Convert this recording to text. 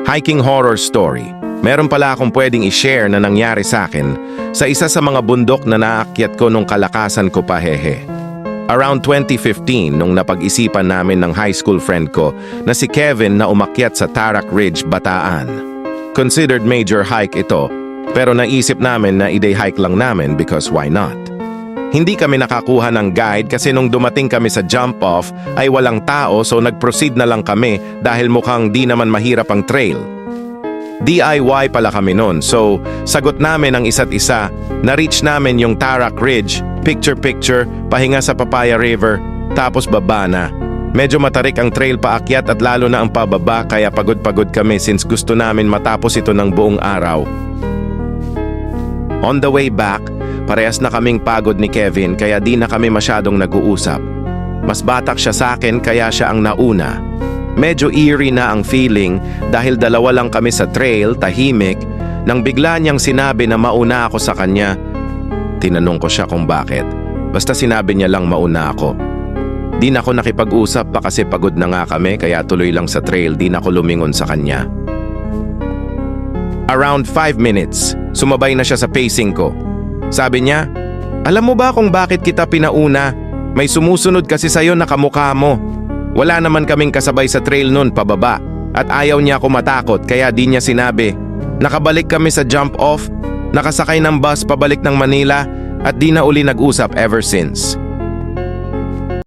Hiking horror story. Meron pala akong pwedeng i-share na nangyari sa akin sa isa sa mga bundok na naakyat ko nung kalakasan ko pa hehe. Around 2015 nung napag-isipan namin ng high school friend ko na si Kevin na umakyat sa Tarak Ridge, Bataan. Considered major hike ito, pero naisip namin na i-day hike lang namin because why not? Hindi kami nakakuha ng guide kasi nung dumating kami sa jump off ay walang tao so nag-proceed na lang kami dahil mukhang di naman mahirap ang trail. DIY pala kami nun so sagot namin ang isa't isa, na-reach namin yung Tarak Ridge, picture-picture, pahinga sa Papaya River, tapos baba na. Medyo matarik ang trail paakyat at lalo na ang pababa kaya pagod-pagod kami since gusto namin matapos ito ng buong araw. On the way back, parehas na kaming pagod ni Kevin kaya di na kami masyadong nag-uusap. Mas batak siya sa akin kaya siya ang nauna. Medyo eerie na ang feeling dahil dalawa lang kami sa trail, tahimik, nang bigla niyang sinabi na mauna ako sa kanya. Tinanong ko siya kung bakit. Basta sinabi niya lang mauna ako. Di na ako nakipag-usap pa kasi pagod na nga kami kaya tuloy lang sa trail, di na ako lumingon sa kanya. Around 5 minutes, sumabay na siya sa pacing ko. Sabi niya, "Alam mo ba kung bakit kita pinauna? May sumusunod kasi sa'yo na kamukha mo." Wala naman kaming kasabay sa trail nun pababa at ayaw niya ako matakot kaya di niya sinabi. Nakabalik kami sa jump off, nakasakay ng bus pabalik ng Manila at di na uli nag-usap ever since.